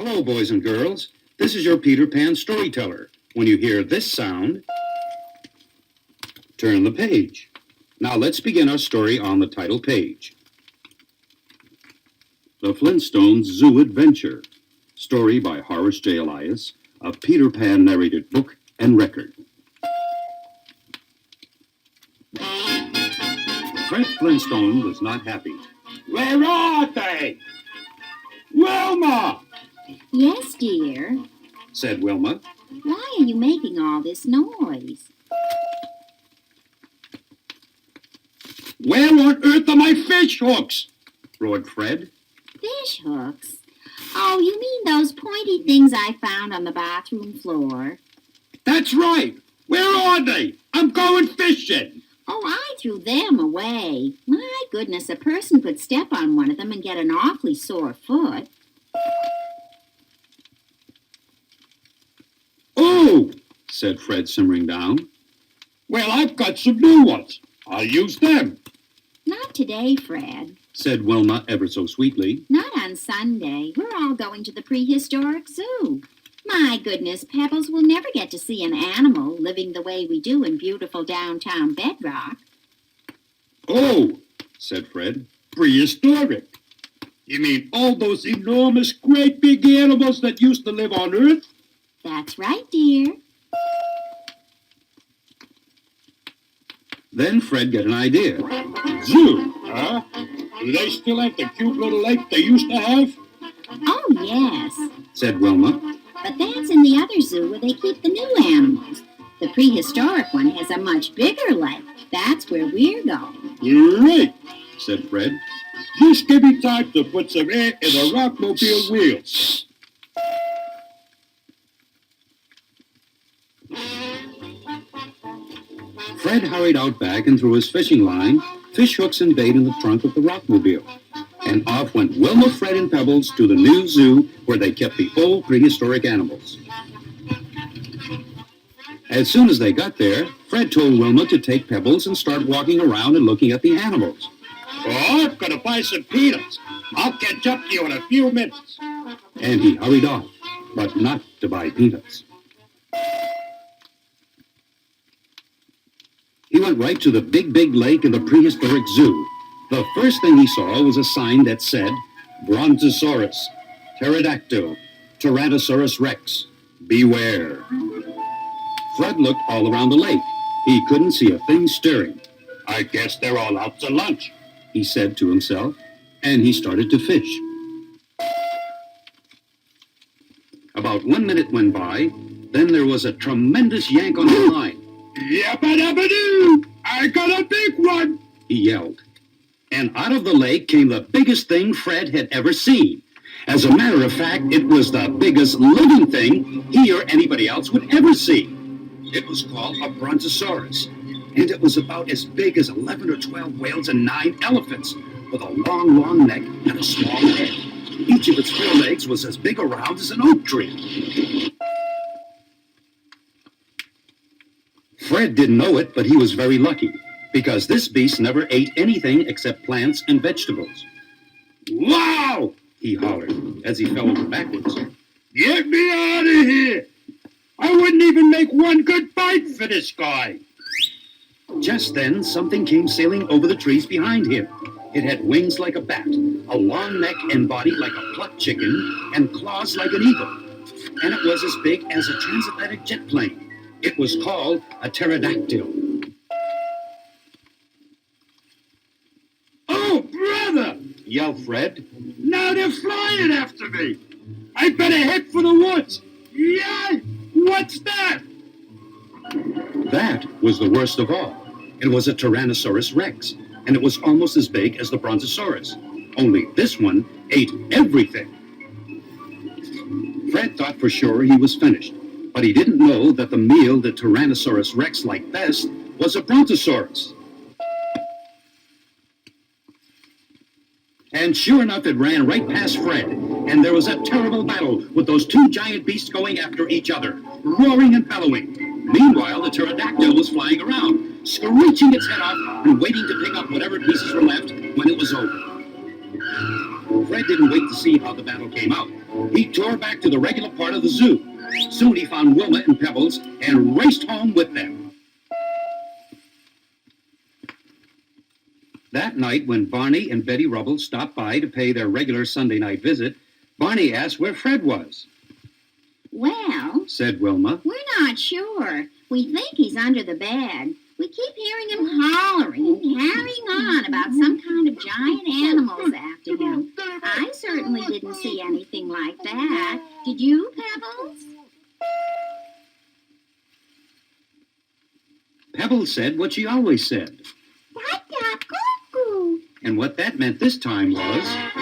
Hello, boys and girls. This is your Peter Pan storyteller. When you hear this sound, turn the page. Now let's begin our story on the title page. The Flintstones Zoo Adventure. Story by Horace J. Elias, a Peter Pan narrated book and record. Fred Flintstone was not happy. Where are they? Wilma! Yes, dear. Said Wilma. Why are you making all this noise? Where on earth are my fish hooks? Roared Fred. Fish hooks? Oh, you mean those pointy things I found on the bathroom floor? That's right. Where are they? I'm going fishing. Oh, I threw them away. My goodness, a person could step on one of them and get an awfully sore foot. Oh, Said Fred, simmering down. well, I've got some new ones. I'll use them. Not today, Fred. Said Wilma ever so sweetly. Not on Sunday. We're all going to the prehistoric zoo. My goodness, Pebbles will never get to see an animal living the way we do in beautiful downtown Bedrock. Oh, Said Fred. prehistoric. You mean all those enormous, great big animals that used to live on Earth? That's right, dear. Then Fred got an idea. Zoo, huh? Do they still have the cute little lake they used to have? Oh, yes. Said Wilma. But that's in the other zoo where they keep the new animals. The prehistoric one has a much bigger lake. That's where we're going. Great. Said Fred. Just give me time to put some air in the rockmobile wheels. Fred hurried out back and threw his fishing line, fish hooks and bait in the trunk of the rockmobile. And off went Wilma, Fred, and Pebbles to the new zoo where they kept the old prehistoric animals. As soon as they got there, Fred told Wilma to take Pebbles and start walking around and looking at the animals. Oh, I'm going to buy some peanuts. I'll catch up to you in a few minutes. And he hurried off, but not to buy peanuts. He went right to the big lake in the prehistoric zoo. The first thing he saw was a sign that said, Brontosaurus, Pterodactyl, Tyrannosaurus Rex, beware. Fred looked all around the lake. He couldn't see a thing stirring. I guess they're all out to lunch. He said to himself, and he started to fish. About 1 minute went by, then there was a tremendous yank on the line. Yabba-dabba-doo! I got a big one! He yelled. And out of the lake came the biggest thing Fred had ever seen. As a matter of fact, it was the biggest living thing he or anybody else would ever see. It was called a brontosaurus, and it was about as big as 11 or 12 whales and 9 elephants, with a long neck and a small head. Each of its 4 legs was as big around as an oak tree. Fred didn't know it, but he was very lucky, because this beast never ate anything except plants and vegetables. Wow! He hollered as he fell over backwards. Get me out of here! I wouldn't even make one good bite for this guy. Just then, something came sailing over the trees behind him. It had wings like a bat, a long neck and body like a plucked chicken, and claws like an eagle. And it was as big as a transatlantic jet plane. It was called a pterodactyl. Oh, brother! Yelled Fred. Now they're flying after me. I better head for the woods. Yeah! What's that? That was the worst of all. It was a Tyrannosaurus Rex, and it was almost as big as the Brontosaurus. Only this one ate everything. Fred thought for sure he was finished, but he didn't know that the meal the Tyrannosaurus Rex liked best was a Brontosaurus. And sure enough, it ran right past Fred, and there was a terrible battle with those 2 giant beasts going after each other, roaring and bellowing. Meanwhile, the pterodactyl was flying around, screeching its head off and waiting to pick up whatever pieces were left when it was over. Fred didn't wait to see how the battle came out. He tore back to the regular part of the zoo. Soon he found Wilma and Pebbles and raced home with them. That night, when Barney and Betty Rubble stopped by to pay their regular Sunday night visit, Barney asked where Fred was. Well, Said Wilma. we're not sure. We think he's under the bed. We keep hearing him hollering and carrying on about some kind of giant animals after him. I certainly didn't see anything like that. Did you, Pebbles? Pebbles said what she always said. Cuckoo. And what that meant this time was...